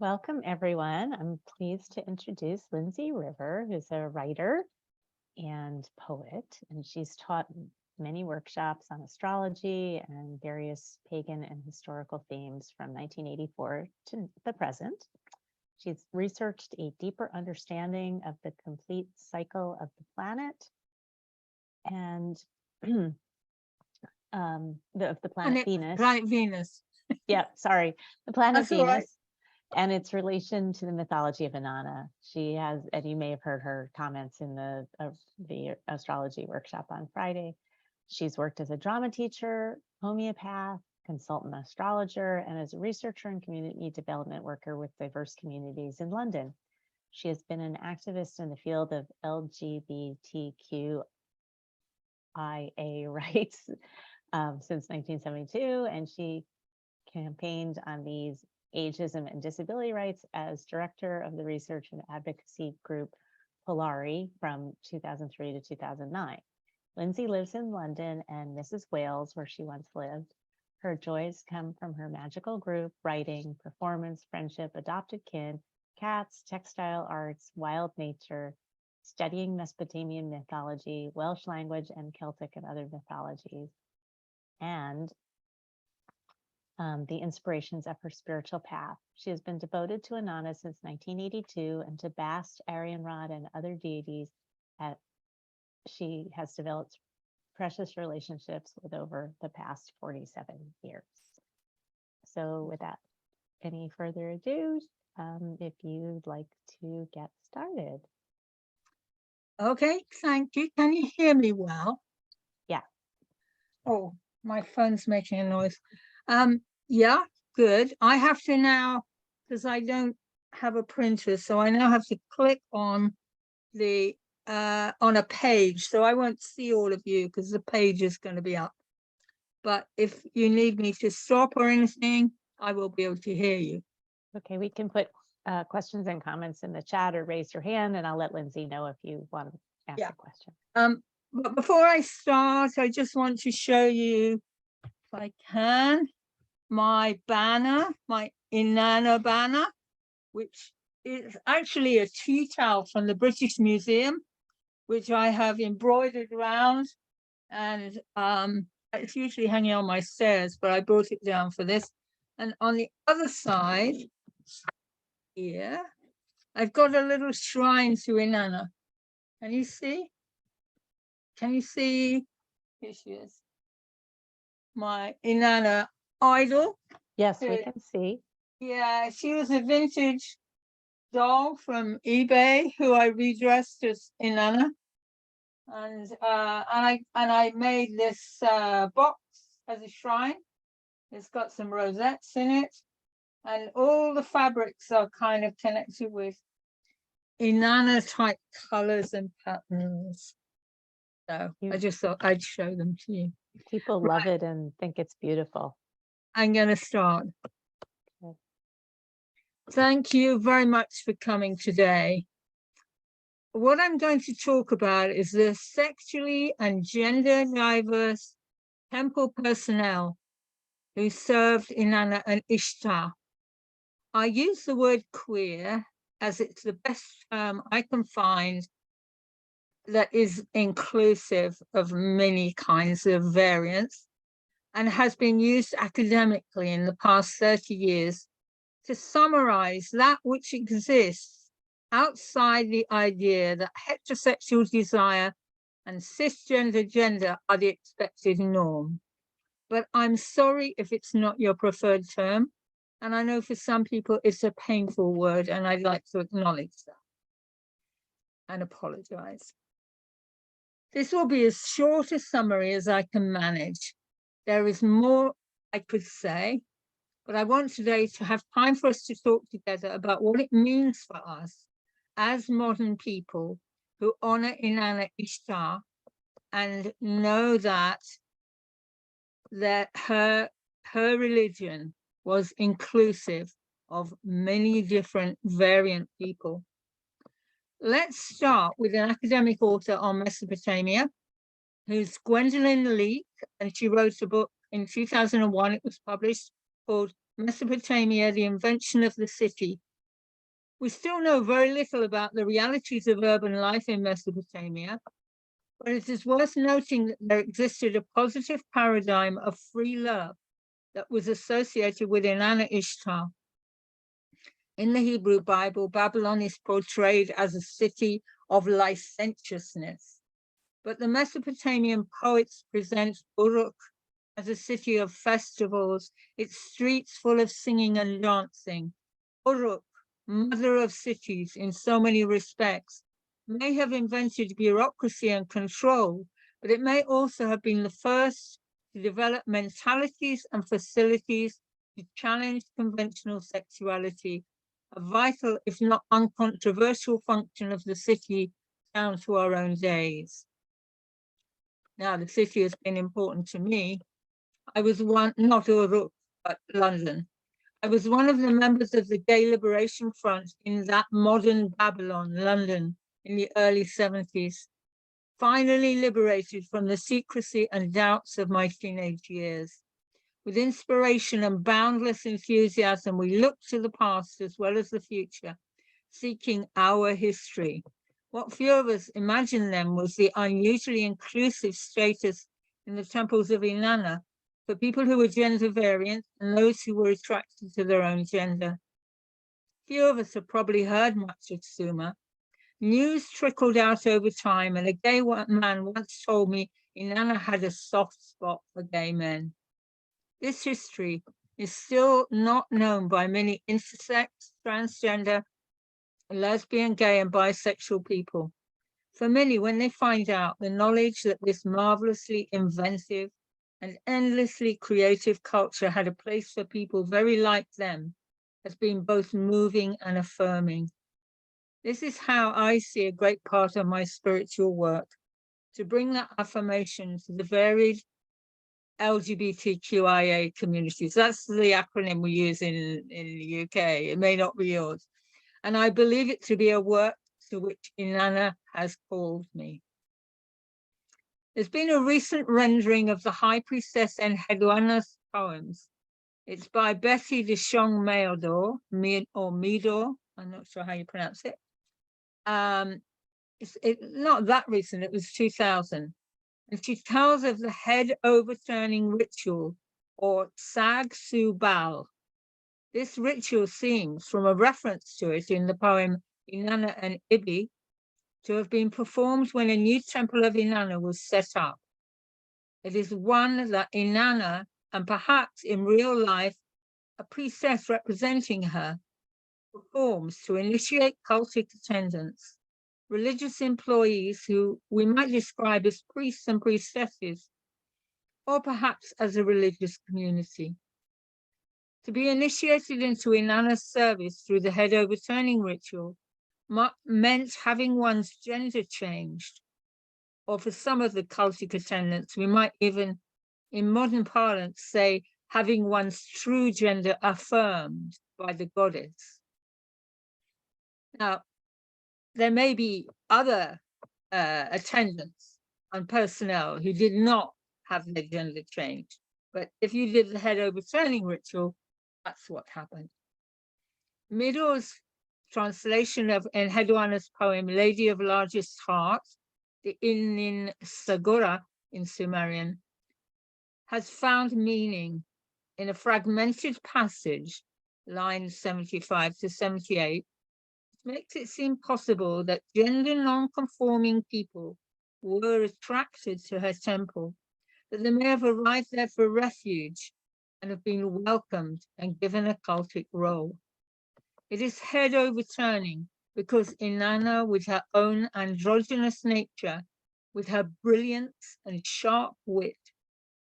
Welcome, everyone. I'm pleased to introduce Lindsey River, who's a writer and poet, and she's taught many workshops on astrology and various pagan and historical themes from 1984 to the present. She's researched a deeper understanding of the complete cycle of the planet and of the planet Venus. Planet Venus. Yeah, sorry, the planet That's all Venus. right. And its relation to the mythology of Inanna. She has, and you may have heard her comments in the astrology workshop on Friday. She's worked as a drama teacher, homeopath, consultant astrologer, and as a researcher and community development worker with diverse communities in London. She has been an activist in the field of LGBTQIA rights since 1972, and she campaigned on these ageism and disability rights as director of the research and advocacy group Polari from 2003 to 2009. Lindsey lives in London and Mrs. Wales, where she once lived. Her joys come from her magical group, writing, performance, friendship, adopted kin, cats, textile arts, wild nature, studying Mesopotamian mythology, Welsh language, and Celtic and other mythologies, and the inspirations of her spiritual path. She has been devoted to Inanna since 1982 and to Bast, Arianrod, and other deities. She has developed precious relationships with over the past 47 years. So without any further ado, if you'd like to get started. Okay, thank you. Can you hear me well? Yeah. Oh, my phone's making a noise. Yeah, good. I have to now, because I don't have a printer, so I now have to click on the on a page. So I won't see all of you because the page is going to be up. But if you need me to stop or anything, I will be able to hear you. Okay, we can put questions and comments in the chat or raise your hand, and I'll let Lindsey know if you want to ask a question. But before I start, I just want to show you, if I can, my banner, my Inanna banner, which is actually a tea towel from the British Museum, which I have embroidered around, and it's usually hanging on my stairs, but I brought it down for this. And on the other side here, I've got a little shrine to Inanna. Can you see? Can you see? Here she is. My Inanna idol. Yes, we can see. Yeah, she was a vintage doll from eBay who I redressed as Inanna, and I made this box as a shrine. It's got some rosettes in it, and all the fabrics are kind of connected with Inanna type colors and patterns. So I just thought I'd show them to you. People love it and think it's beautiful. I'm going to start. Okay. Thank you very much for coming today. What I'm going to talk about is the sexually and gender diverse temple personnel who served Inanna and Ishtar. I use the word queer as it's the best term I can find that is inclusive of many kinds of variance and has been used academically in the past 30 years to summarize that which exists outside the idea that heterosexual desire and cisgender gender are the expected norm. But I'm sorry if it's not your preferred term. And I know for some people it's a painful word, and I'd like to acknowledge that and apologize. This will be as short a summary as I can manage. There is more I could say, but I want today to have time for us to talk together about what it means for us as modern people who honor Inanna Ishtar and know that her religion was inclusive of many different variant people. Let's start with an academic author on Mesopotamia, who's Gwendolyn Leake, and she wrote a book in 2001, it was published, called Mesopotamia, The Invention of the City, We still know very little about the realities of urban life in Mesopotamia, but it is worth noting that there existed a positive paradigm of free love that was associated with Inanna Ishtar. In the Hebrew Bible, Babylon is portrayed as a city of licentiousness, but the Mesopotamian poets present Uruk as a city of festivals, its streets full of singing and dancing. Uruk, mother of cities in so many respects, may have invented bureaucracy and control, but it may also have been the first to develop mentalities and facilities to challenge conventional sexuality, a vital, if not uncontroversial, function of the city down to our own days. Now, the city has been important to me. I was not Uruk, but London. I was one of the members of the Gay Liberation Front in that modern Babylon, London, in the early 70s, finally liberated from the secrecy and doubts of my teenage years. With inspiration and boundless enthusiasm, we look to the past as well as the future, seeking our history. What few of us imagined then was the unusually inclusive status in the temples of Inanna for people who were gender variant and those who were attracted to their own gender. Few of us have probably heard much of Sumer. News trickled out over time, and a gay man once told me Inanna had a soft spot for gay men. This history is still not known by many intersex, transgender, lesbian, gay, and bisexual people. For many, when they find out the knowledge that this marvelously inventive and endlessly creative culture had a place for people very like them, has been both moving and affirming. This is how I see a great part of my spiritual work, to bring that affirmation to the varied LGBTQIA communities. That's the acronym we use in the UK. It may not be yours. And I believe it to be a work to which Inanna has called me. There's been a recent rendering of the High Priestess Enheduanna's poems. It's by Betty de Chong Meodor, or Meador, I'm not sure how you pronounce it. It's not that recent, it was 2000. And she tells of the head overturning ritual, or Sag Su Bal. This ritual seems, from a reference to it in the poem Inanna and Ibi, to have been performed when a new temple of Inanna was set up. It is one that Inanna, and perhaps in real life, a priestess representing her, performs to initiate cultic attendance. Religious employees who we might describe as priests and priestesses, or perhaps as a religious community. To be initiated into Inanna's service through the head overturning ritual meant having one's gender changed, or for some of the cultic attendants, we might even, in modern parlance, say having one's true gender affirmed by the goddess. Now, there may be other attendants and personnel who did not have their gender changed, but if you did the head overturning ritual, that's what happened. Meador's translation of Enheduanna's poem, Lady of Largest Heart, the Inin Sagura in Sumerian, has found meaning in a fragmented passage, lines 75 to 78, makes it seem possible that gender non-conforming people were attracted to her temple, that they may have arrived there for refuge and have been welcomed and given a cultic role. It is head overturning because Inanna, with her own androgynous nature, with her brilliance and sharp wit,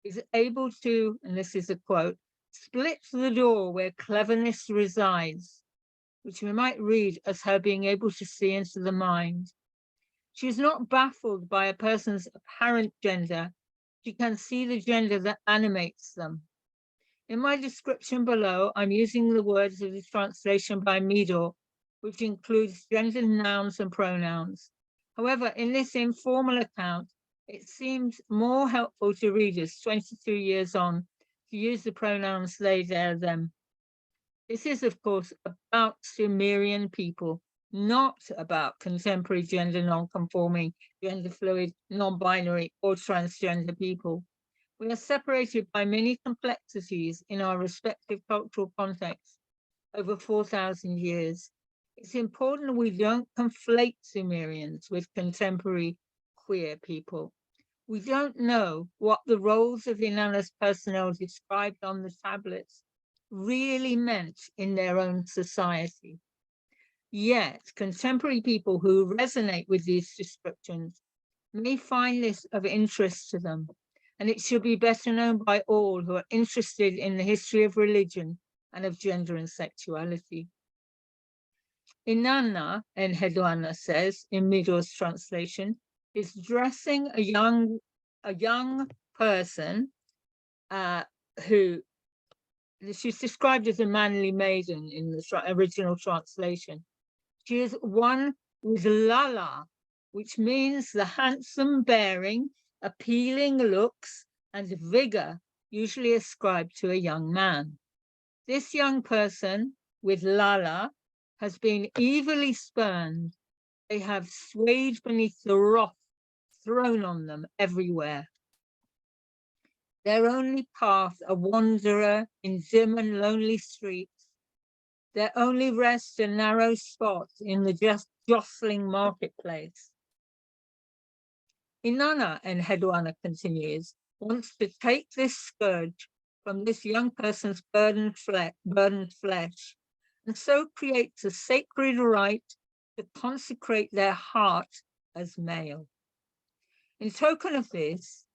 is able to, and this is a quote, split the door where cleverness resides, which we might read as her being able to see into the mind. She is not baffled by a person's apparent gender. She can see the gender that animates them. In my description below, I'm using the words of the translation by Meador, which includes gender nouns and pronouns. However, in this informal account, it seems more helpful to readers 22 years on to use the pronouns they, their, them. This is, of course, about Sumerian people, not about contemporary gender non-conforming, gender fluid, non-binary, or transgender people. We are separated by many complexities in our respective cultural contexts over 4,000 years. It's important we don't conflate Sumerians with contemporary queer people. We don't know what the roles of Inanna's personnel described on the tablets really meant in their own society. Yet, contemporary people who resonate with these descriptions may find this of interest to them, and it should be better known by all who are interested in the history of religion and of gender and sexuality. Inanna, Enheduanna says in Midor's translation, is dressing a young person who she's described as a manly maiden in the original translation. She is one with lala, which means the handsome bearing, appealing looks, and vigor usually ascribed to a young man. This young person with lala has been evilly spurned. They have swayed beneath the wrath thrown on them everywhere. Their only path a wanderer in dim and lonely streets. Their only rest a narrow spot in the just jostling marketplace. Inanna, Enheduanna continues, wants to take this scourge from this young person's burdened flesh, and so creates a sacred right to consecrate their heart as male. In token of this,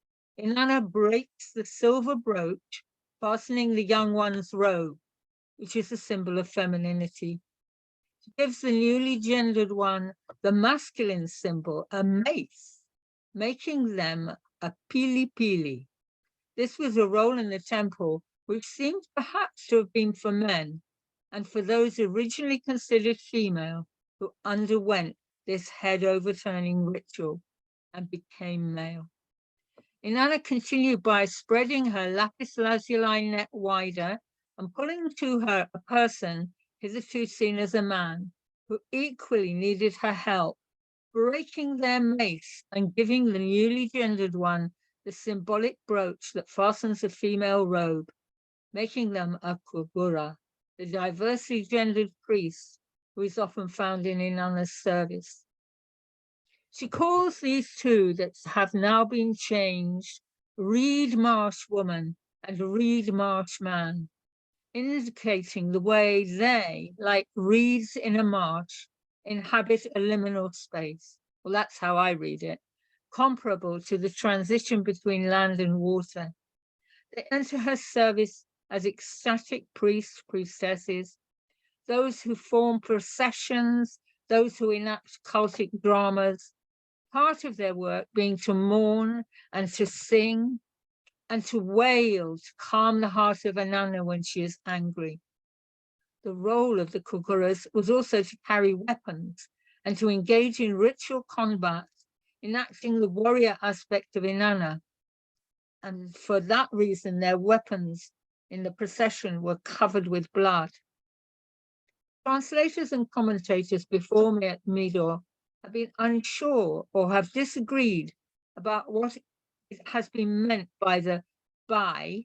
Inanna breaks the silver brooch fastening the young one's robe, which is a symbol of femininity. She gives the newly gendered one the masculine symbol, a mace, making them a pili pili. This was a role in the temple which seemed perhaps to have been for men and for those originally considered female who underwent this head overturning ritual and became male. Inanna continued by spreading her lapis lazuli net wider and pulling to her a person hitherto seen as a man who equally needed her help, breaking their mace and giving the newly gendered one the symbolic brooch that fastens a female robe, making them a kugura, the diversely gendered priest who is often found in Inanna's service. She calls these two that have now been changed Reed Marsh woman and Reed Marsh man, indicating the way they, like reeds in a marsh, inhabit a liminal space. Well, that's how I read it, comparable to the transition between land and water. They enter her service as ecstatic priests, priestesses, those who form processions, those who enact cultic dramas, part of their work being to mourn and to sing and to wail to calm the heart of Inanna when she is angry. The role of the kuguras was also to carry weapons and to engage in ritual combat, enacting the warrior aspect of Inanna. And for that reason, their weapons in the procession were covered with blood. Translators and commentators before me at Midor have been unsure or have disagreed about what has been meant by the bal,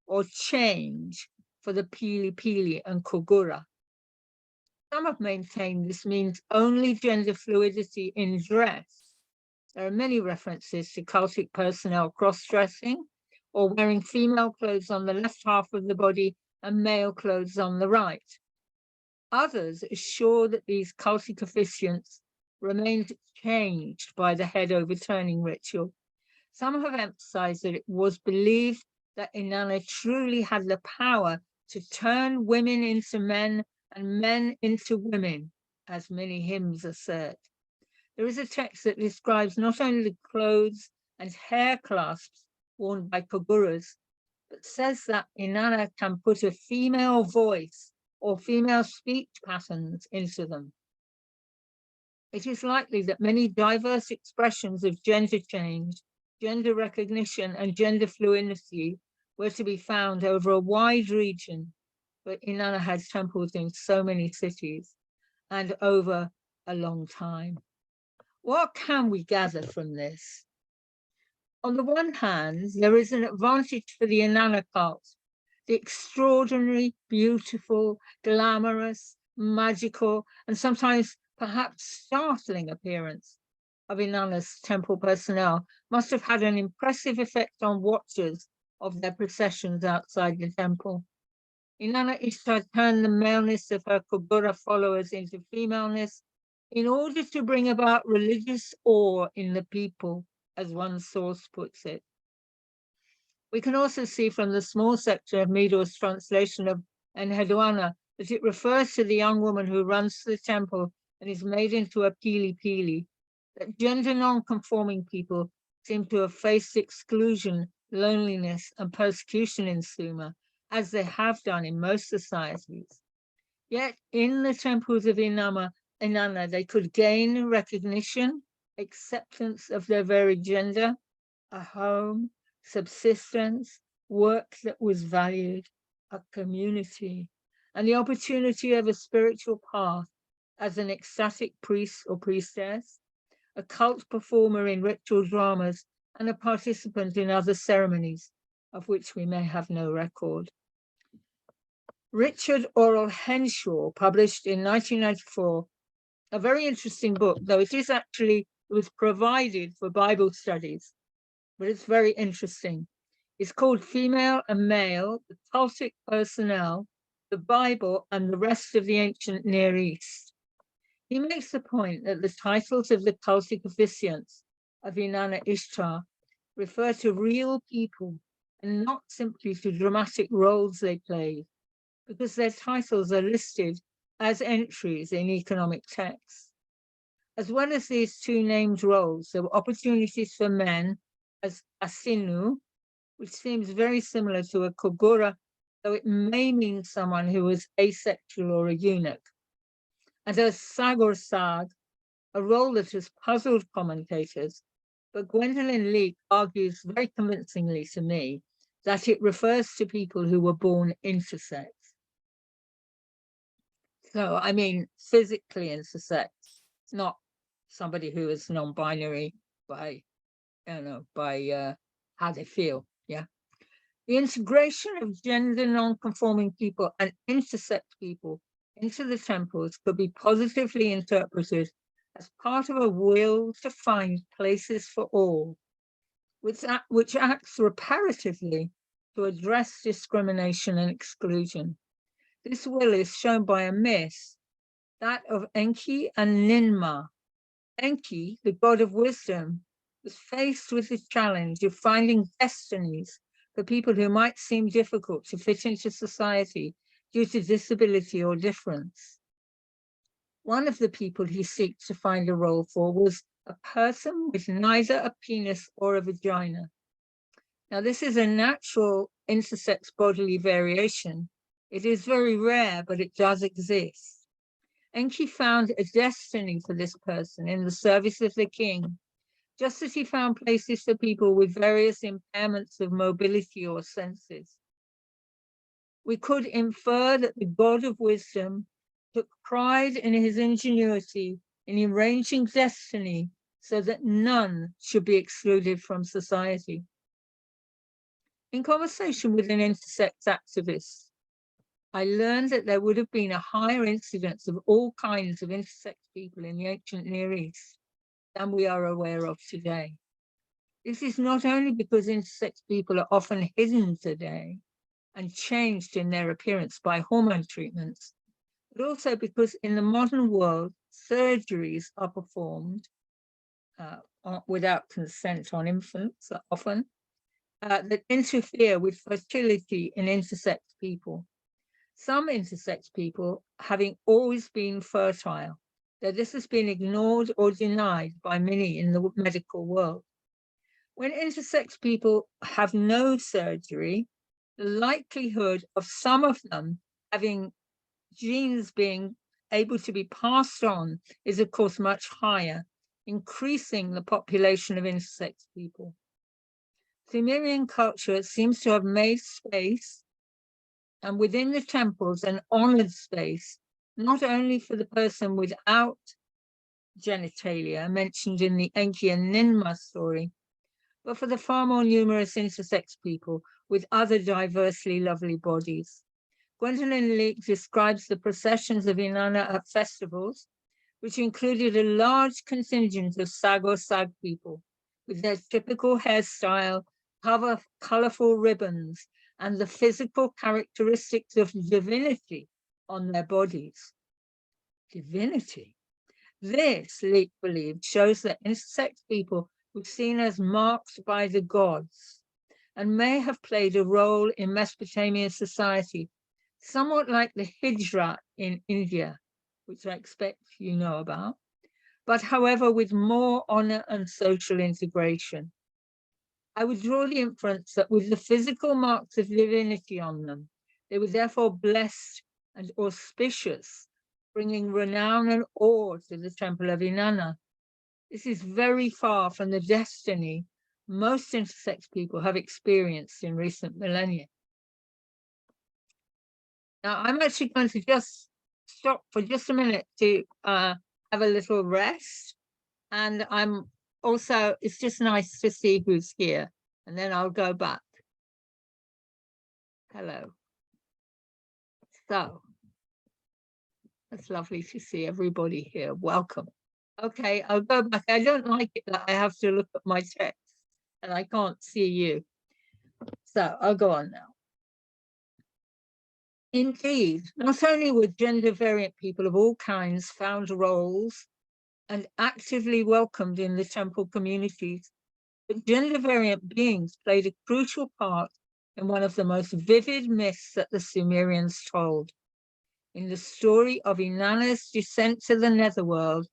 or change for the pili pili and kugura. Some have maintained this means only gender fluidity in dress. There are many references to cultic personnel cross-dressing or wearing female clothes on the left half of the body and male clothes on the right. Others assure that these cultic officiants remained changed by the head overturning ritual. Some have emphasized that it was believed that Inanna truly had the power to turn women into men and men into women, as many hymns assert. There is a text that describes not only the clothes and hair clasps worn by kuguras, but says that Inanna can put a female voice or female speech patterns into them. It is likely that many diverse expressions of gender change, gender recognition, and gender fluidity were to be found over a wide region, but Inanna had temples in so many cities and over a long time. What can we gather from this? On the one hand, there is an advantage for the Inanna cult, the extraordinary, beautiful, glamorous, magical, and sometimes perhaps startling appearance of Inanna's temple personnel must have had an impressive effect on watchers of their processions outside the temple. Inanna Ishtar turned the maleness of her Kogura followers into femaleness in order to bring about religious awe in the people, as one source puts it. We can also see from the small section of Meador's translation of Enheduanna that it refers to the young woman who runs to the temple and is made into a pili, that gender non-conforming people seem to have faced exclusion, loneliness, and persecution in Sumer, as they have done in most societies. Yet in the temples of Inanna, they could gain recognition, acceptance of their very gender, a home, subsistence, work that was valued, a community, and the opportunity of a spiritual path as an ecstatic priest or priestess, a cult performer in ritual dramas, and a participant in other ceremonies of which we may have no record. Richard Orrell Henshaw published in 1994 a very interesting book, though it was provided for Bible studies, but it's very interesting. It's called Female and Male, the Cultic Personnel, the Bible, and the Rest of the Ancient Near East. He makes the point that the titles of the cultic officiants of Inanna Ishtar refer to real people and not simply to dramatic roles they played, because their titles are listed as entries in economic texts. As well as these two named roles, there were opportunities for men as Asinu, which seems very similar to a Kogura, though it may mean someone who was asexual or a eunuch, and as Sagorsag, a role that has puzzled commentators, but Gwendolyn Leake argues very convincingly to me that it refers to people who were born intersex. So, I mean, physically intersex, not somebody who is non-binary by, how they feel, yeah. The integration of gender non-conforming people and intersex people into the temples could be positively interpreted as part of a will to find places for all, which acts reparatively to address discrimination and exclusion. This will is shown by a myth, that of Enki and Ninmah. Enki, the god of wisdom, was faced with the challenge of finding destinies for people who might seem difficult to fit into society due to disability or difference. One of the people he seeks to find a role for was a person with neither a penis or a vagina. Now, this is a natural intersex bodily variation. It is very rare, but it does exist. Enki found a destiny for this person in the service of the king, just as he found places for people with various impairments of mobility or senses. We could infer that the god of wisdom took pride in his ingenuity in arranging destiny so that none should be excluded from society. In conversation with an intersex activist, I learned that there would have been a higher incidence of all kinds of intersex people in the ancient Near East than we are aware of today. This is not only because intersex people are often hidden today and changed in their appearance by hormone treatments, but also because in the modern world, surgeries are performed without consent on infants often, that interfere with fertility in intersex people. Some intersex people having always been fertile, though this has been ignored or denied by many in the medical world. When intersex people have no surgery, the likelihood of some of them having genes being able to be passed on is, of course, much higher, increasing the population of intersex people. Sumerian culture seems to have made space, and within the temples, an honored space, not only for the person without genitalia mentioned in the Enki and Ninmah story, but for the far more numerous intersex people with other diversely lovely bodies. Gwendolyn Leake describes the processions of Inanna at festivals, which included a large contingent of Sag or Sag people, with their typical hairstyle, colorful ribbons, and the physical characteristics of divinity on their bodies. Divinity. This, Leake believed, shows that intersex people were seen as marked by the gods and may have played a role in Mesopotamian society, somewhat like the Hijra in India, which I expect you know about, but however, with more honor and social integration. I would draw the inference that with the physical marks of divinity on them, they were therefore blessed and auspicious, bringing renown and awe to the temple of Inanna. This is very far from the destiny most intersex people have experienced in recent millennia. Now, I'm actually going to just stop for just a minute to have a little rest. And I'm also, it's just nice to see who's here. And then I'll go back. Hello. So, it's lovely to see everybody here. Welcome. Okay, I'll go back. I don't like it that I have to look at my text and I can't see you. So I'll go on now. Indeed, not only were gender variant people of all kinds found roles and actively welcomed in the temple communities, but gender variant beings played a crucial part in one of the most vivid myths that the Sumerians told. In the story of Inanna's descent to the netherworld,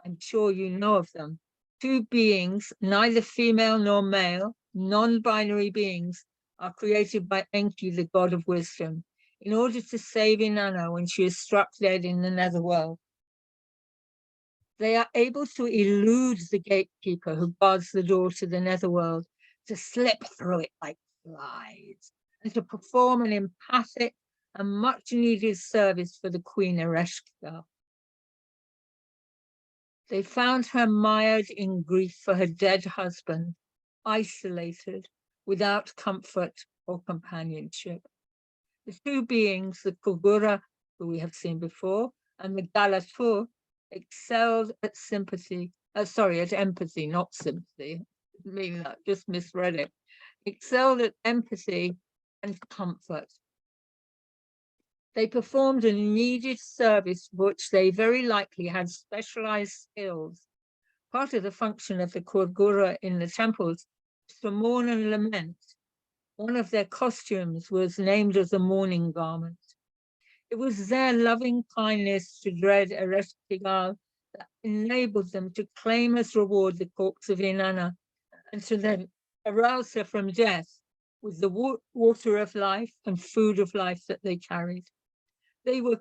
I'm sure you know of them, two beings, neither female nor male, non-binary beings, are created by Enki, the god of wisdom, in order to save Inanna when she is struck dead in the netherworld. They are able to elude the gatekeeper who guards the door to the netherworld, to slip through it like flies, and to perform an empathic and much-needed service for the Queen Ereshkigal. They found her mired in grief for her dead husband, isolated, without comfort or companionship. The two beings, the Kugura, who we have seen before, and the Galatur, excelled at at empathy, not sympathy. I mean that, just misread it. Excelled at empathy and comfort. They performed a needed service for which they very likely had specialized skills. Part of the function of the Kugura in the temples was to mourn and lament. One of their costumes was named as a mourning garment. It was their loving kindness to dread Ereshkigal that enabled them to claim as reward the corpse of Inanna and to then arouse her from death with the water of life and food of life that they carried. They were,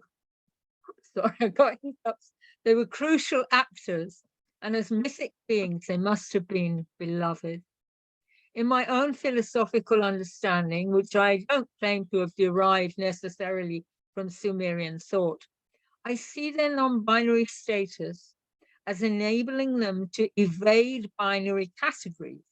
sorry, I got hiccups. They were crucial actors, and as mythic beings, they must have been beloved. In my own philosophical understanding, which I don't claim to have derived necessarily from Sumerian thought, I see their non-binary status as enabling them to evade binary categories,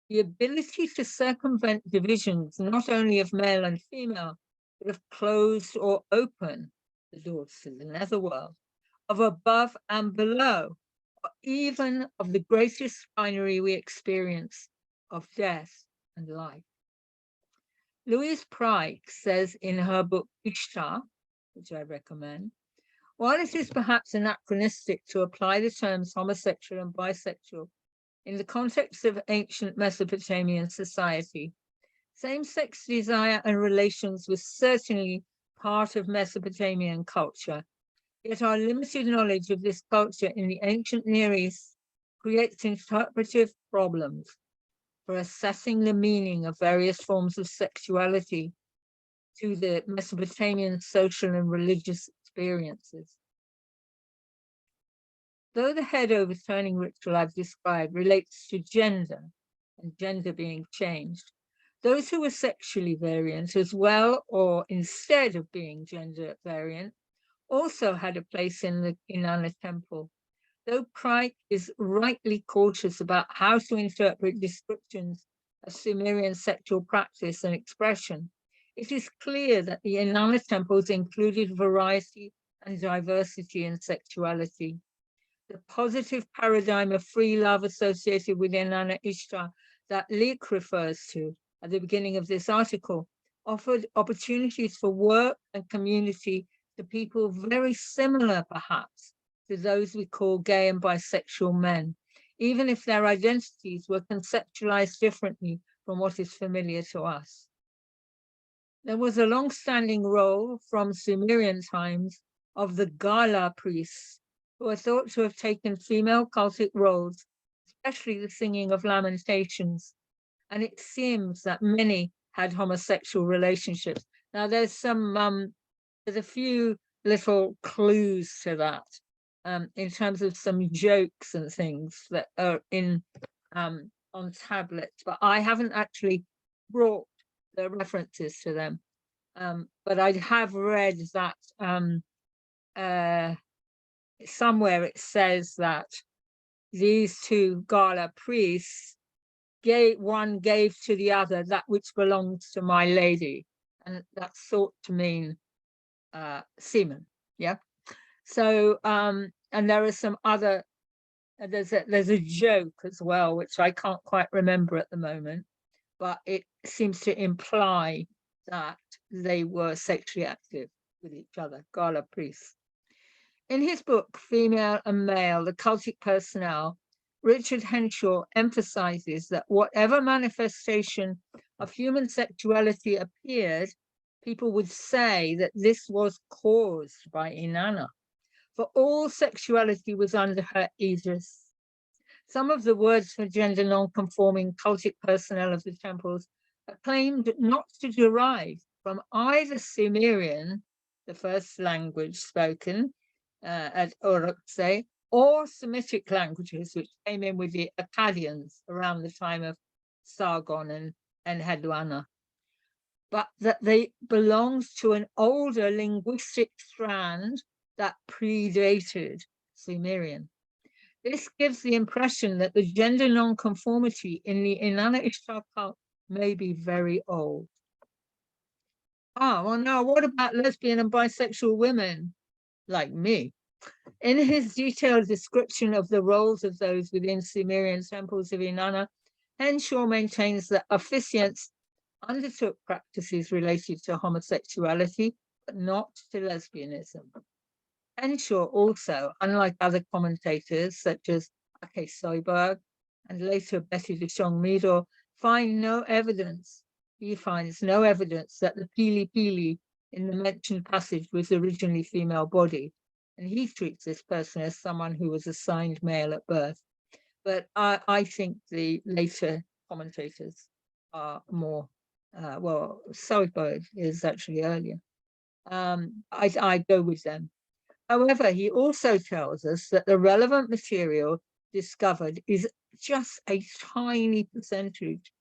the ability to circumvent divisions not only of male and female, but of closed or open, the doors to the netherworld, of above and below, or even of the greatest binary we experience, of death and life. Louise Pryke says in her book Ishtar, which I recommend, while it is perhaps anachronistic to apply the terms homosexual and bisexual in the context of ancient Mesopotamian society, same-sex desire and relations was certainly part of Mesopotamian culture, yet our limited knowledge of this culture in the ancient Near East creates interpretive problems for assessing the meaning of various forms of sexuality to the Mesopotamian social and religious experiences. Though the head overturning ritual I've described relates to gender, and gender being changed. Those who were sexually variant as well, or instead of being gender variant, also had a place in the Inanna temple. Though Pryke is rightly cautious about how to interpret descriptions of Sumerian sexual practice and expression, it is clear that the Inanna temples included variety and diversity in sexuality. The positive paradigm of free love associated with Inanna Ishtar that Leek refers to at the beginning of this article offered opportunities for work and community to people very similar, perhaps, to those we call gay and bisexual men, even if their identities were conceptualized differently from what is familiar to us. There was a long-standing role from Sumerian times of the Gala priests, who are thought to have taken female cultic roles, especially the singing of lamentations. And it seems that many had homosexual relationships. Now, there's a few little clues to that in terms of some jokes and things that are in on tablets, but I haven't actually brought the references to them. But I have read that somewhere it says that these two Gala priests one gave to the other that which belongs to my lady, and that's thought to mean semen. Yeah. So and there are some other, there's a joke as well, which I can't quite remember at the moment, but it seems to imply that they were sexually active with each other, Gala priests. In his book, Female and Male, the Cultic Personnel, Richard Henshaw emphasizes that whatever manifestation of human sexuality appeared, people would say that this was caused by Inanna, for all sexuality was under her aegis. Some of the words for gender non-conforming cultic personnel of the temples are claimed not to derive from either Sumerian, the first language spoken at Urukse, or Semitic languages, which came in with the Akkadians around the time of Sargon and Hedwana, but that they belonged to an older linguistic strand that predated Sumerian. This gives the impression that the gender non-conformity in the Inanna Ishtar cult may be very old. Well, now what about lesbian and bisexual women like me? In his detailed description of the roles of those within Sumerian temples of Inanna, Henshaw maintains that officiants undertook practices related to homosexuality, but not to lesbianism. Henshaw also, unlike other commentators such as Ake Soyberg and later Betty de Chong-Midor, finds no evidence that the Pili Pili in the mentioned passage was originally female body, and he treats this person as someone who was assigned male at birth. But I think the later commentators are more, well, Soyberg is actually earlier. I go with them. However, he also tells us that the relevant material discovered is just a tiny percentage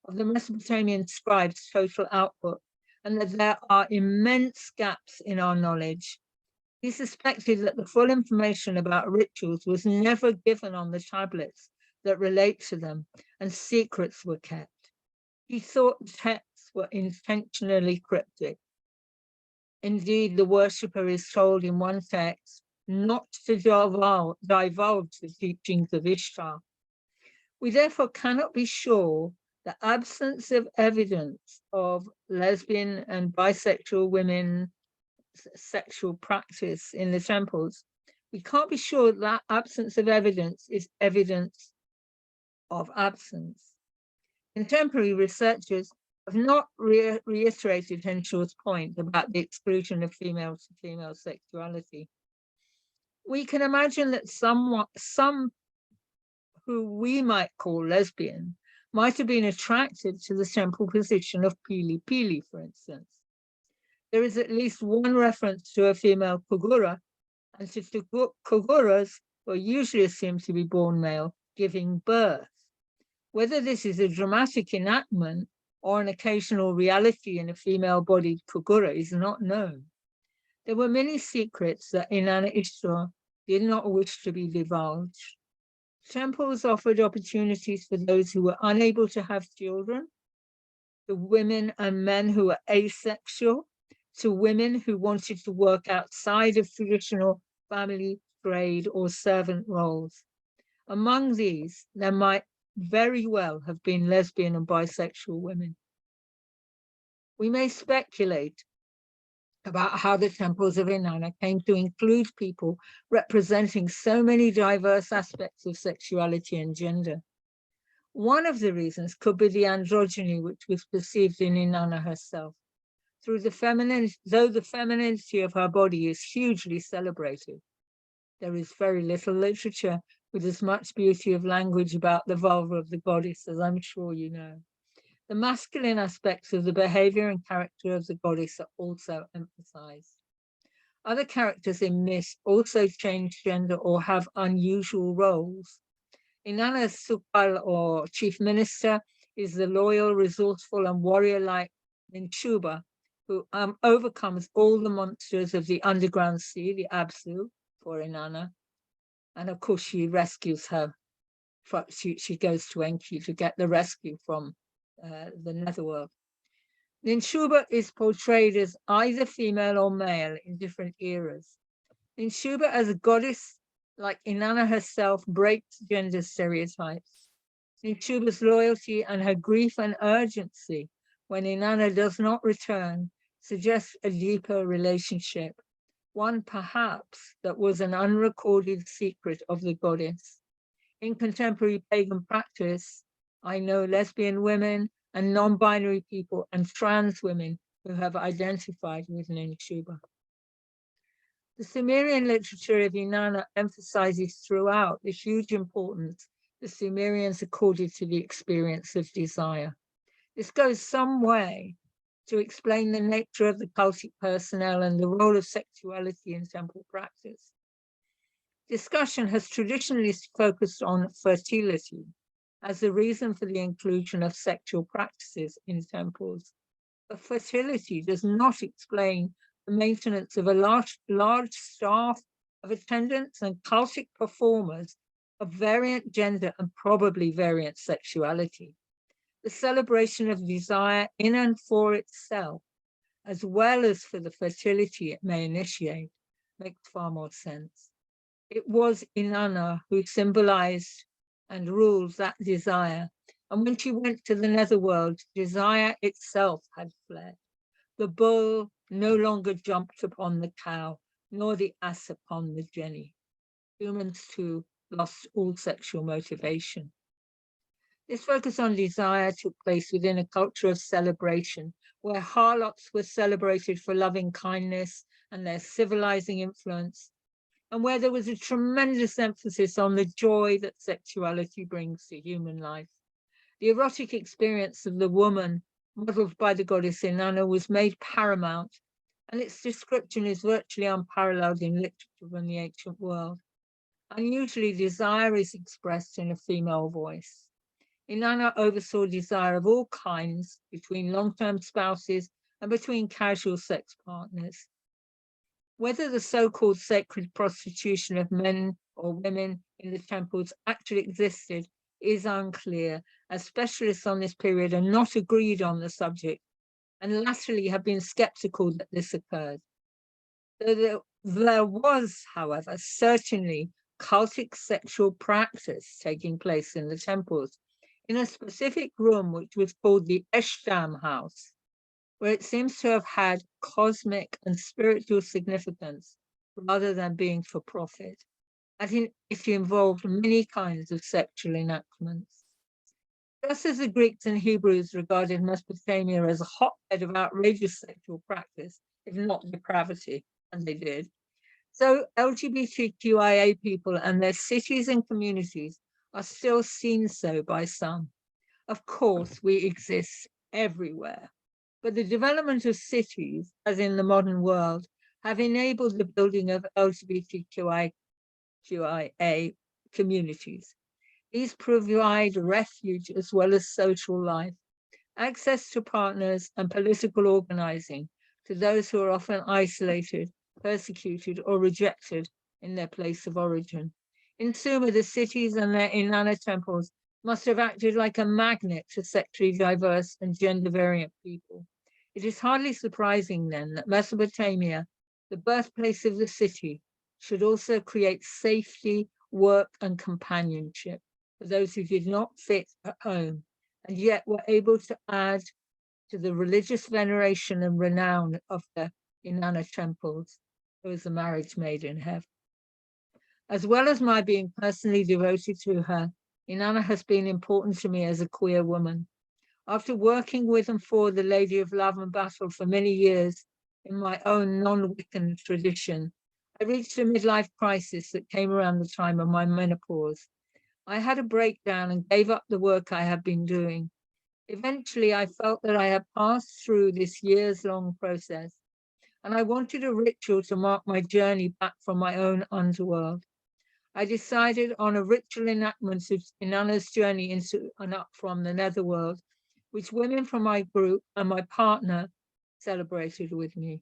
of the Mesopotamian scribes' total output, and that there are immense gaps in our knowledge. He suspected that the full information about rituals was never given on the tablets that relate to them, and secrets were kept. He thought texts were intentionally cryptic. Indeed, the worshipper is told in one text not to divulge the teachings of Ishtar. We therefore cannot be sure the absence of evidence of lesbian and bisexual women's sexual practice in the temples. We can't be sure that absence of evidence is evidence of absence. Contemporary researchers have not reiterated Henshaw's point about the exclusion of female-to-female sexuality. We can imagine that some who we might call lesbian might have been attracted to the temple position of Pili Pili, for instance. There is at least one reference to a female Kugura, and to Kuguras were usually assumed to be born male, giving birth. Whether this is a dramatic enactment or an occasional reality in a female-bodied kugura is not known. There were many secrets that Inanna Ishtar did not wish to be divulged. Temples offered opportunities for those who were unable to have children, to women and men who were asexual, to women who wanted to work outside of traditional family, trade, or servant roles. Among these, there might very well have been lesbian and bisexual women. We may speculate about how the temples of Inanna came to include people representing so many diverse aspects of sexuality and gender. One of the reasons could be the androgyny which was perceived in Inanna herself. Though the femininity of her body is hugely celebrated, there is very little literature with as much beauty of language about the vulva of the goddess, as I'm sure you know. The masculine aspects of the behavior and character of the goddess are also emphasized. Other characters in myth also change gender or have unusual roles. Inanna Sukal, or chief minister, is the loyal, resourceful, and warrior-like Ninshuba, who overcomes all the monsters of the underground sea, the Absu, for Inanna. And of course, she rescues her. She goes to Enki to get the rescue from the netherworld. Ninshuba is portrayed as either female or male in different eras. Ninshuba as a goddess, like Inanna herself, breaks gender stereotypes. Ninshuba's loyalty and her grief and urgency when Inanna does not return suggests a deeper relationship, one perhaps that was an unrecorded secret of the goddess. In contemporary pagan practice, I know lesbian women and non-binary people and trans women who have identified with Ninshuba. The Sumerian literature of Inanna emphasizes throughout the huge importance the Sumerians accorded to the experience of desire. This goes some way to explain the nature of the cultic personnel and the role of sexuality in temple practice. Discussion has traditionally focused on fertility as the reason for the inclusion of sexual practices in temples. But fertility does not explain the maintenance of a large staff of attendants and cultic performers of variant gender and probably variant sexuality. The celebration of desire in and for itself, as well as for the fertility it may initiate, makes far more sense. It was Inanna who symbolized and ruled that desire, and when she went to the netherworld, desire itself had fled. The bull no longer jumped upon the cow, nor the ass upon the jenny. Humans too lost all sexual motivation. This focus on desire took place within a culture of celebration, where harlots were celebrated for loving kindness and their civilizing influence, and where there was a tremendous emphasis on the joy that sexuality brings to human life. The erotic experience of the woman, modeled by the goddess Inanna, was made paramount, and its description is virtually unparalleled in literature from the ancient world. Unusually, desire is expressed in a female voice. Inanna oversaw desire of all kinds between long-term spouses and between casual sex partners. Whether the so-called sacred prostitution of men or women in the temples actually existed is unclear, as specialists on this period are not agreed on the subject and latterly have been skeptical that this occurred. There was, however, certainly cultic sexual practice taking place in the temples in a specific room which was called the Ishtar house, where it seems to have had cosmic and spiritual significance rather than being for profit, as it involved many kinds of sexual enactments. Just as the Greeks and Hebrews regarded Mesopotamia as a hotbed of outrageous sexual practice, if not depravity, and they did, so LGBTQIA people and their cities and communities are still seen so by some. Of course, we exist everywhere, but the development of cities, as in the modern world, have enabled the building of LGBTQIA communities. These provide refuge as well as social life, access to partners and political organizing to those who are often isolated, persecuted, or rejected in their place of origin. In summa, the cities and their Inanna temples must have acted like a magnet to sexually diverse and gender variant people. It is hardly surprising then that Mesopotamia, the birthplace of the city, should also create safety, work, and companionship for those who did not fit at home, and yet were able to add to the religious veneration and renown of the Inanna temples. There was a marriage made in heaven. As well as my being personally devoted to her, Inanna has been important to me as a queer woman. After working with and for the Lady of Love and Battle for many years in my own non-Wiccan tradition, I reached a midlife crisis that came around the time of my menopause. I had a breakdown and gave up the work I had been doing. Eventually, I felt that I had passed through this years-long process, and I wanted a ritual to mark my journey back from my own underworld. I decided on a ritual enactment of Inanna's journey into and up from the netherworld, which women from my group and my partner celebrated with me.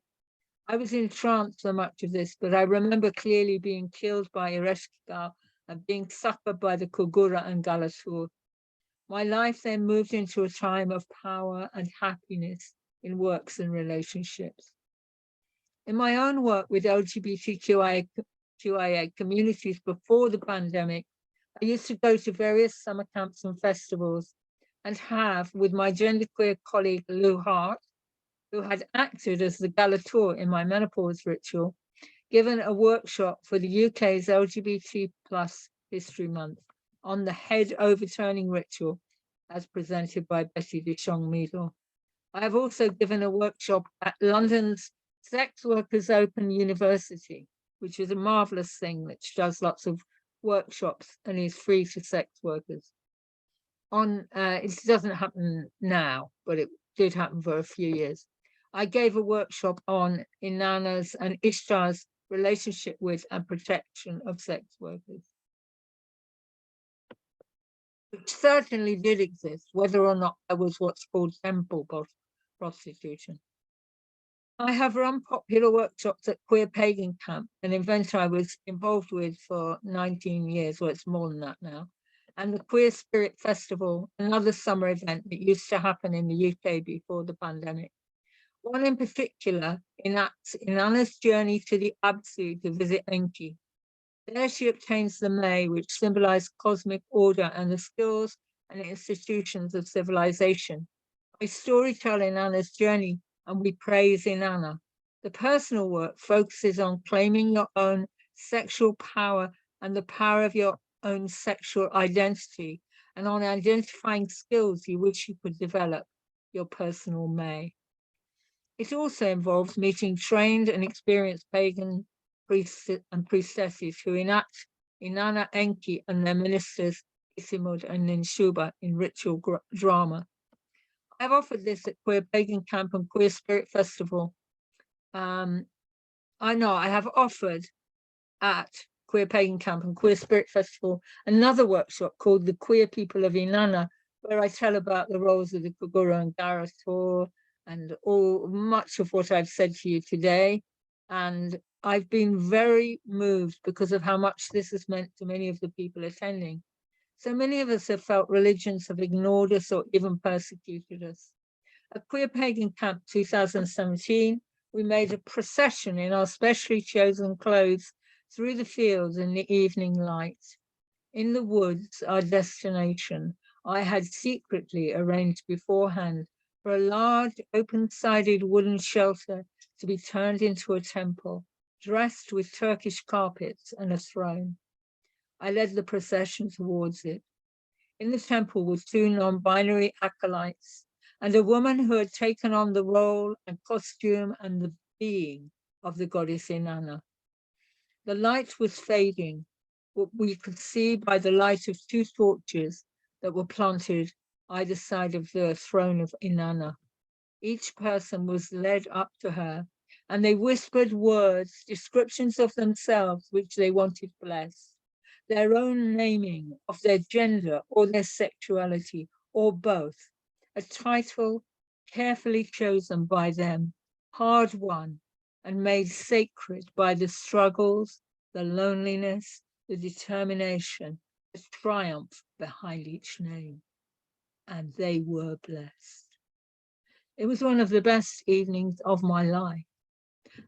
I was entranced so much of this, but I remember clearly being killed by Ereshkigal and being succored by the Kugura and Galatur. My life then moved into a time of power and happiness in works and relationships. In my own work with LGBTQIA communities before the pandemic, I used to go to various summer camps and festivals and have, with my genderqueer colleague Lou Hart, who had acted as the Galatur in my menopause ritual, given a workshop for the UK's LGBT plus History Month on the head overturning ritual as presented by Betty Dishong Meadle. I have also given a workshop at London's Sex Workers Open University, which is a marvelous thing which does lots of workshops and is free to sex workers. It doesn't happen now, but it did happen for a few years. I gave a workshop on Inanna's and Ishtar's relationship with and protection of sex workers, which certainly did exist, whether or not there was what's called temple prostitution. I have run popular workshops at Queer Pagan Camp, an event I was involved with for 19 years, well, it's more than that now, and the Queer Spirit Festival, another summer event that used to happen in the UK before the pandemic. One in particular enacts Inanna's journey to the Absu to visit Enki. There she obtains the May, which symbolized cosmic order and the skills and institutions of civilization. I storytell Inanna's journey and we praise Inanna. The personal work focuses on claiming your own sexual power and the power of your own sexual identity, and on identifying skills you wish you could develop, your personal May. It also involves meeting trained and experienced pagan priests and priestesses who enact Inanna, Enki, and their ministers Isimud and Ninshuba in ritual drama. I've offered this at Queer Pagan Camp and Queer Spirit Festival. I have offered at Queer Pagan Camp and Queer Spirit Festival another workshop called The Queer People of Inanna, where I tell about the roles of the Kugura and Garator and much of what I've said to you today. And I've been very moved because of how much this has meant to many of the people attending. So many of us have felt religions have ignored us or even persecuted us. At Queer Pagan Camp 2017, we made a procession in our specially chosen clothes through the fields in the evening light. In the woods, our destination, I had secretly arranged beforehand for a large open-sided wooden shelter to be turned into a temple, dressed with Turkish carpets and a throne. I led the procession towards it. In the temple were two non-binary acolytes and a woman who had taken on the role and costume and the being of the goddess Inanna. The light was fading, what we could see by the light of two torches that were planted either side of the throne of Inanna. Each person was led up to her, and they whispered words, descriptions of themselves which they wanted blessed. their own naming of their gender or their sexuality or both, a title carefully chosen by them, hard won and made sacred by the struggles, the loneliness, the determination, the triumph behind each name. And they were blessed. It was one of the best evenings of my life.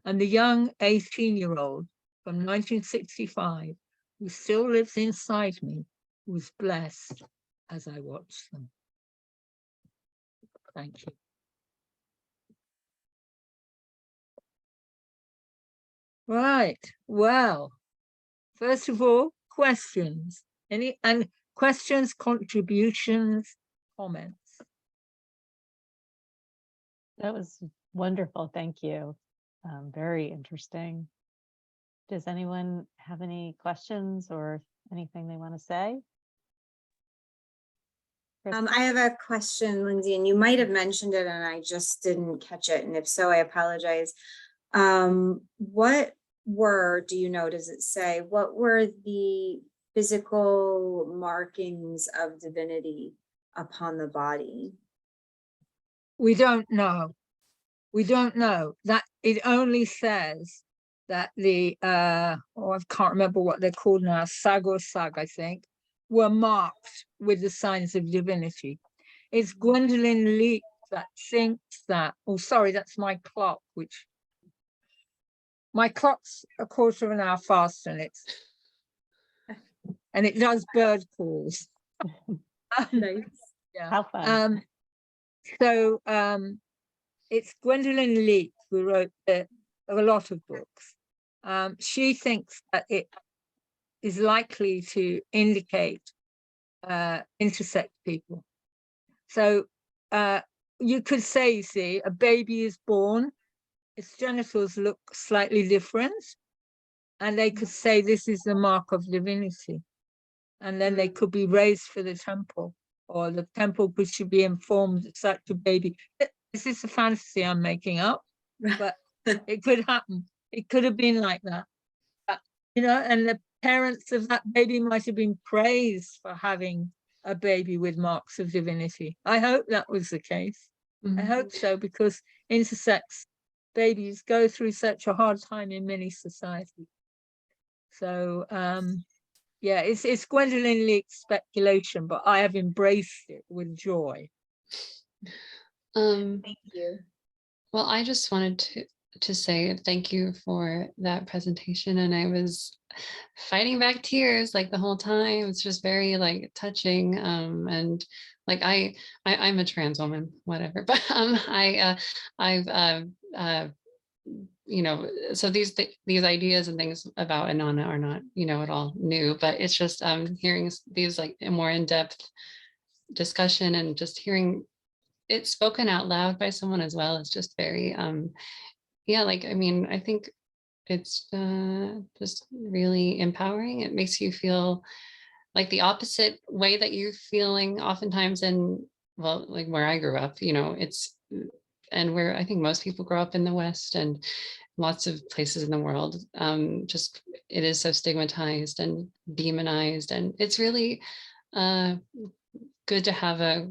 And the young 18-year-old from 1965, who still lives inside me, was blessed as I watched them. Thank you. Right. Well, first of all, questions. Questions, contributions, comments. That was wonderful. Thank you. Very interesting. Does anyone have any questions or anything they want to say? I have a question, Lindsay, and you might have mentioned it and I just didn't catch it. And if so, I apologize. What were, do you know, does it say, what were the physical markings of divinity upon the body? We don't know. We don't know. That it only says that the I can't remember what they're called now, sag or sag, I think, were marked with the signs of divinity. It's Gwendolyn Leak that thinks that, oh sorry, that's my clock, which my clock's a quarter of an hour faster and it does bird calls. Nice. Yeah. How fun. It's Gwendolyn Leak who wrote a lot of books. She thinks that it is likely to indicate intersex people. So you could say, you see, a baby is born, its genitals look slightly different, and they could say this is the mark of divinity. And then they could be raised for the temple, or the temple should be informed that such a baby. This is a fantasy I'm making up, but it could happen. It could have been like that. You know, and the parents of that baby might have been praised for having a baby with marks of divinity. I hope that was the case. I hope so, because intersex babies go through such a hard time in many societies. So, yeah, it's Gwendolyn Leak's speculation, but I have embraced it with joy. Thank you. Well, I just wanted to say thank you for that presentation, and I was fighting back tears like the whole time. It's just very like touching, and like I'm a trans woman, whatever, but I've you know, so these ideas and things about Inanna are not, you know, at all new, but it's just hearing these like a more in-depth discussion and just hearing it spoken out loud by someone as well. It's just very yeah, like, I mean, I think it's just really empowering. It makes you feel like the opposite way that you're feeling oftentimes in, well, like where I grew up, you know, and where I think most people grow up in the West and lots of places in the world, just it is so stigmatized and demonized, and it's really good to have a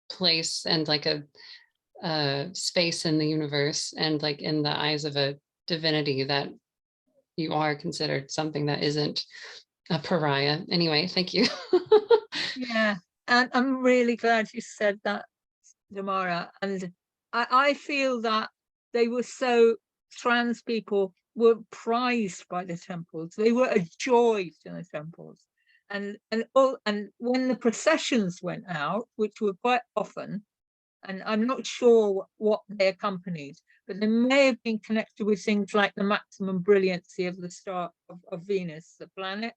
place and like a space in the universe and like in the eyes of a divinity that you are considered something that isn't a pariah. Anyway, thank you. Yeah, and I'm really glad you said that, Damara. And I feel that they were so, trans people were prized by the temples. They were a joy to the temples. And when the processions went out, which were quite often, and I'm not sure what they accompanied, but they may have been connected with things like the maximum brilliancy of the star of Venus, the planet,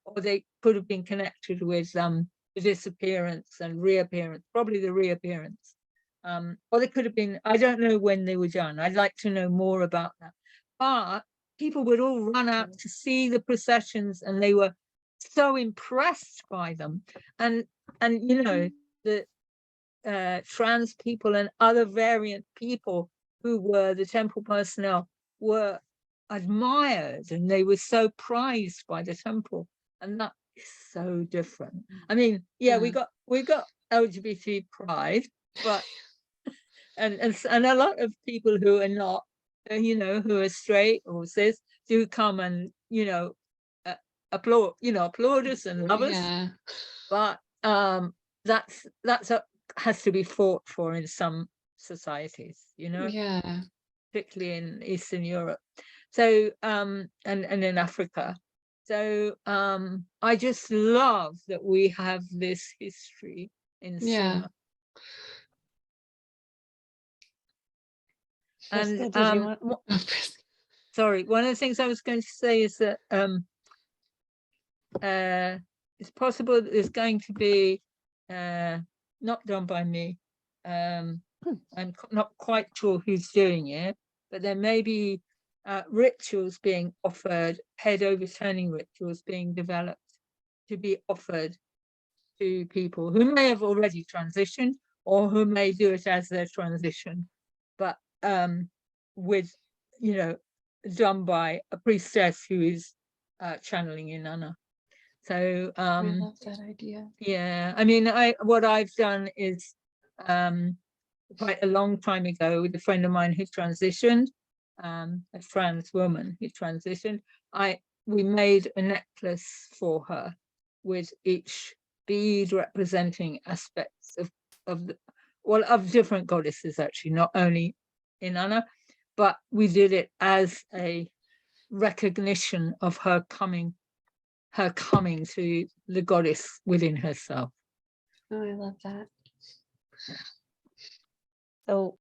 or they could have been connected with the disappearance and reappearance, probably the reappearance. Or they could have been, I don't know when they were done. I'd like to know more about that. But people would all run out to see the processions and they were so impressed by them. And you know, the trans people and other variant people who were the temple personnel were admired, and they were so prized by the temple. And that is so different. I mean, yeah, we got LGBT pride, but and a lot of people who are not, who are straight or cis do come and applaud us and love us. Yeah. But has to be fought for in some societies, Yeah. particularly in Eastern Europe. So and in Africa. So I just love that we have this history in Yeah. cinema. Krista, And did you want? sorry, one of the things I was going to say is that it's possible that there's going to be not done by me. I'm not quite sure who's doing it, but there may be rituals being offered, head overturning rituals being developed to be offered to people who may have already transitioned or who may do it as their transition, but with, done by a priestess who is channeling Inanna. So I love that idea. yeah, I mean, what I've done is quite a long time ago with a friend of mine who transitioned, a trans woman who transitioned. We made a necklace for her with each bead representing aspects of different goddesses, actually, not only Inanna, but we did it as a recognition of her coming to the goddess within herself. Oh, I love that. So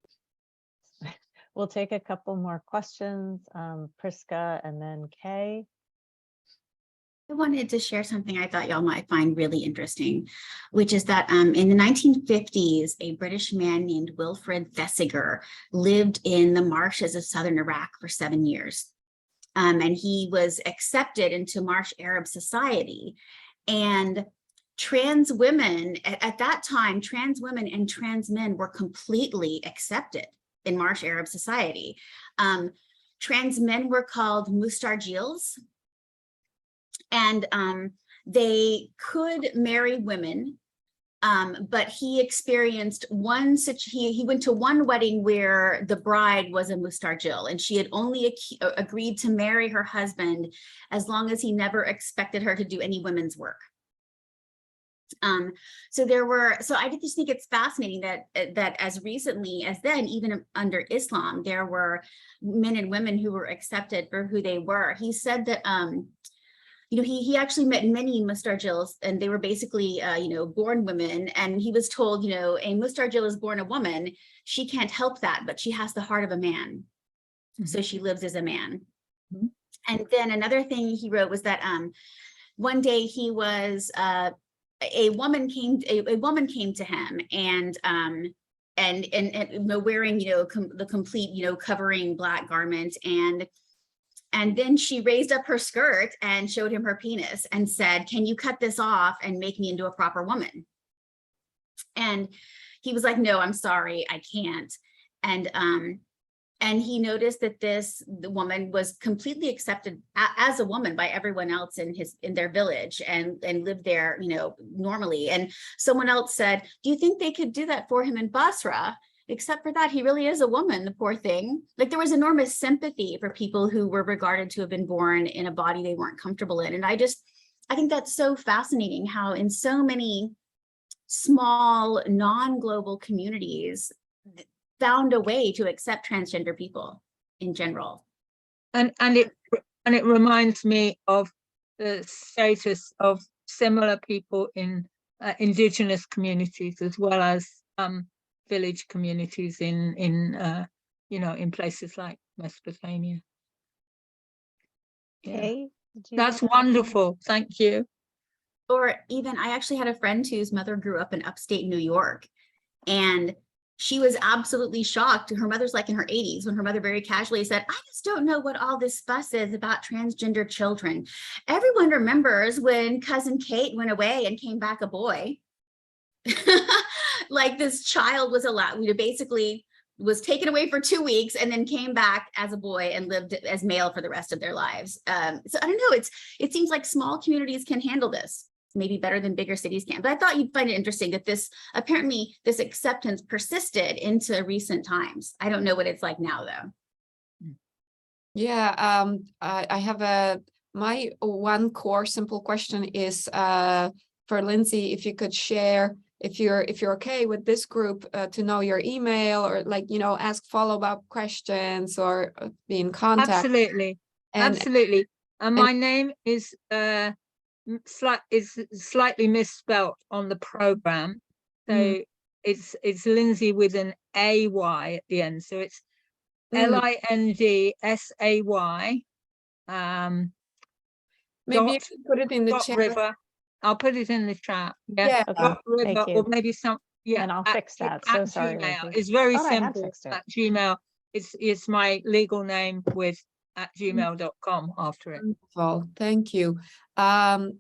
we'll take a couple more questions, Priska and then Kay. I wanted to share something I thought y'all might find really interesting, which is that in the 1950s, a British man named Wilfred Thesiger lived in the marshes of southern Iraq for 7 years. And he was accepted into Marsh Arab society. And trans women, at that time, trans women and trans men were completely accepted in Marsh Arab society. Trans men were called mustarjils. And they could marry women, but he experienced he went to one wedding where the bride was a mustarjil, and she had only agreed to marry her husband as long as he never expected her to do any women's work. So I just think it's fascinating that as recently as then, even under Islam, there were men and women who were accepted for who they were. He said that he actually met many mustarjils, and they were basically, born women. And he was told, a mustarjil is born a woman. She can't help that, but she has the heart of a man. Mm-hmm. So she lives as a man. Mm-hmm. And then another thing he wrote was that one day he was, a woman came to him and wearing, the complete, covering black garment. And then she raised up her skirt and showed him her penis and said, "Can you cut this off and make me into a proper woman?" And he was like, "No, I'm sorry, I can't." And he noticed that the woman was completely accepted as a woman by everyone else in their village and lived there, normally. And someone else said, "Do you think they could do that for him in Basra? Except for that, he really is a woman, the poor thing." Like, there was enormous sympathy for people who were regarded to have been born in a body they weren't comfortable in. And I think that's so fascinating how in so many small, non-global communities found a way to accept transgender people in general. And it reminds me of the status of similar people in indigenous communities, as well as village communities in places like Mesopotamia. Okay, that's wonderful. Thank you. Or even, I actually had a friend whose mother grew up in upstate New York, and she was absolutely shocked. Her mother's like in her 80s when her mother very casually said, "I just don't know what all this fuss is about transgender children. Everyone remembers when cousin Kate went away and came back a boy." Like, this child was allowed, basically was taken away for 2 weeks and then came back as a boy and lived as male for the rest of their lives. So I don't know, it seems like small communities can handle this maybe better than bigger cities can. But I thought you'd find it interesting that this apparently this acceptance persisted into recent times. I don't know what it's like now though. Yeah, I have my one core simple question is for Lindsey, if you could share if you're okay with this group to know your email or ask follow-up questions or be in contact. Absolutely, And absolutely. And my name is slightly misspelt on the program, so it's Lindsey with an AY at the end, so it's Lindsay. Maybe you could put it in the Dot chat. River. I'll put it in the chat. Yeah. Okay, Dot River, thank or you. maybe And I'll fix that. So sorry, Gmail. Lindsey. It's very Thought I had simple. fixed it. At Gmail. It's my legal name with @gmail.com after it. Wonderful, thank you. I'm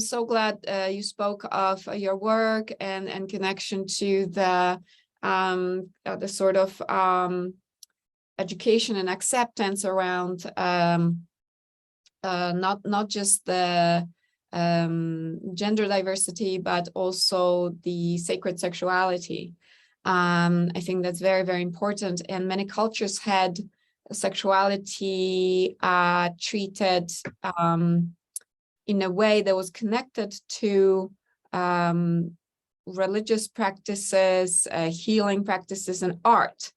so glad you spoke of your work and connection to the sort of education and acceptance around not just the gender diversity, but also the sacred sexuality. I think that's very, very important. And many cultures had sexuality treated in a way that was connected to religious practices, healing practices, and art.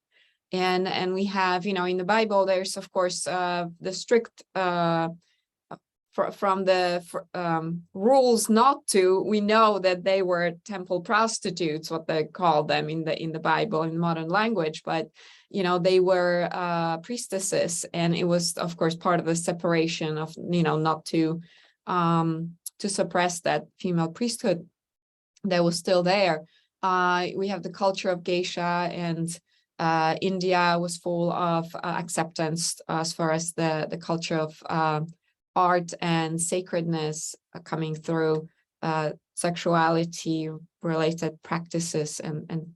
And we have, in the Bible, there's of course the strict from the rules not to. We know that they were temple prostitutes, what they call them in the Bible in modern language, but they were priestesses, and it was of course part of the separation of not to suppress that female priesthood that was still there. We have the culture of geisha, and India was full of acceptance as far as the culture of art and sacredness coming through sexuality related practices and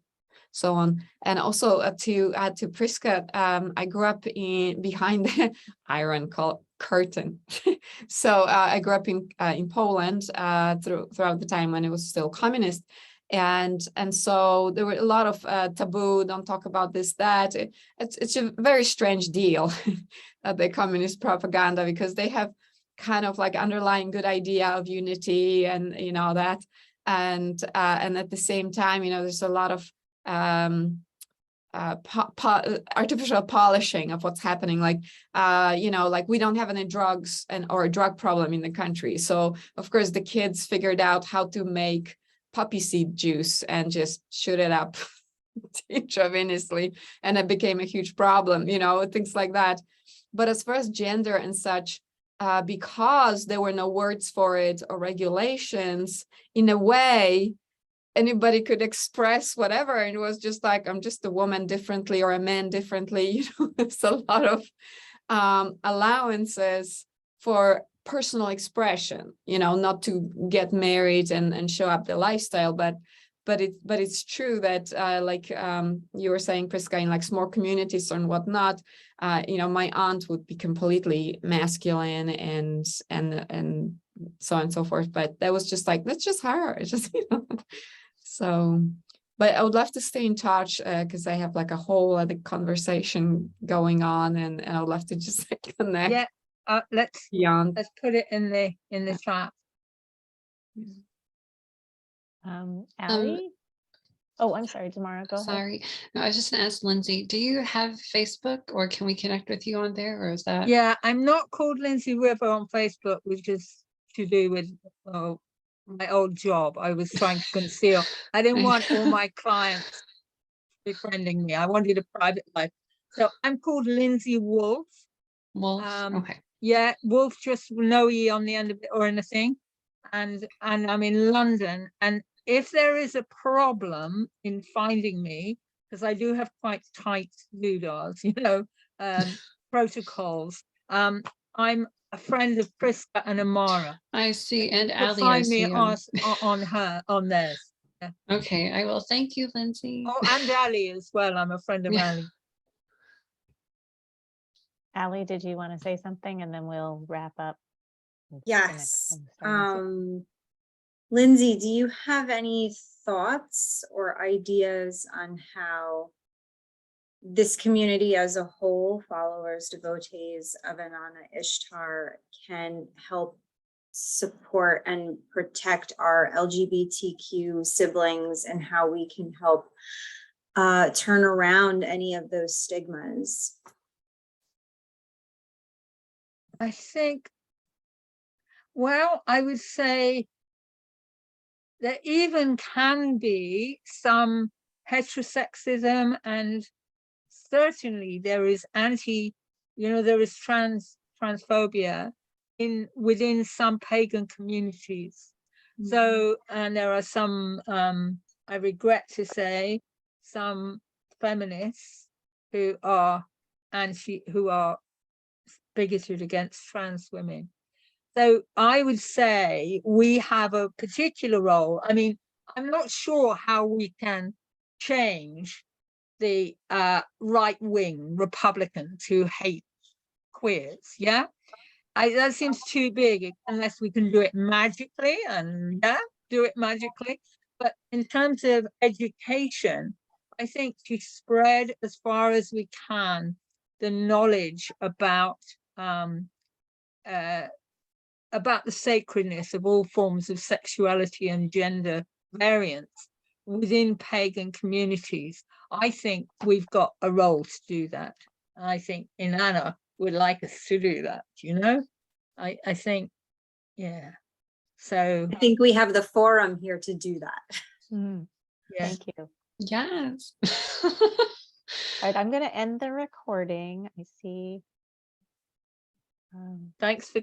so on. And also to add to Priska, I grew up behind the Iron Curtain. So I grew up in Poland throughout the time when it was still communist. And so there were a lot of taboo, don't talk about this, that. It's a very strange deal, the communist propaganda, because they have kind of like underlying good idea of unity and that, and at the same time there's a lot of artificial polishing of what's happening, like we don't have any drugs or a drug problem in the country, so of course the kids figured out how to make poppy seed juice and just shoot it up intravenously, and it became a huge problem, things like that. But as far as gender and such, because there were no words for it or regulations, in a way anybody could express whatever, and it was just like, I'm just a woman differently or a man differently. It's a lot of allowances for personal expression, not to get married and show up the lifestyle, but it's true that you were saying, Priska, in like small communities and whatnot, my aunt would be completely masculine and so on and so forth, but that was just like, that's just her. It's just so. But I would love to stay in touch because I have like a whole other conversation going on, and I would love to just connect. Yeah, let's put it in the chat. Allie? Oh, I'm sorry, Tamara, go ahead. Sorry. No, I was just gonna ask Lindsey, do you have Facebook, or can we connect with you on there, or is that? Yeah, I'm not called Lindsey River on Facebook, which is to do with my old job. I was trying to conceal. I didn't want all my clients befriending me. I wanted a private life. So I'm called Lindsey Wolf. Wolf? Okay. Yeah, Wolf, just no E on the end of it or anything. And I'm in London. And if there is a problem in finding me, because I do have quite tight doodads, protocols, I'm a friend of Priska and Amara. I see, and You'll Allie, I find me see. on theirs. Okay, I will. Thank you, Lindsay. Oh, and Ali as well. I'm a friend of Yeah. Ali. Ally, did you want to say something and then we'll wrap up? and Yes. finish starting this. Lindsay, do you have any thoughts or ideas on how this community as a whole, followers, devotees of Inanna Ishtar, can help support and protect our LGBTQ siblings, and how we can help turn around any of those stigmas? I think, well, I would say there even can be some heterosexism, and certainly there is there is transphobia within some pagan communities. So, and there are some, I regret to say, some feminists who are bigoted against trans women. So I would say we have a particular role. I mean, I'm not sure how we can change the right-wing Republicans who hate queers. Yeah, that seems too big unless we can do it magically, and do it magically. But in terms of education, I think to spread as far as we can the knowledge about the sacredness of all forms of sexuality and gender variance within pagan communities. I think we've got a role to do that. I think Inanna would like us to do that, I think, yeah. So I think we have the forum here to do that. Mhm. yeah. Thank you. Yes. All right, I'm going to end the recording. I see. Thanks for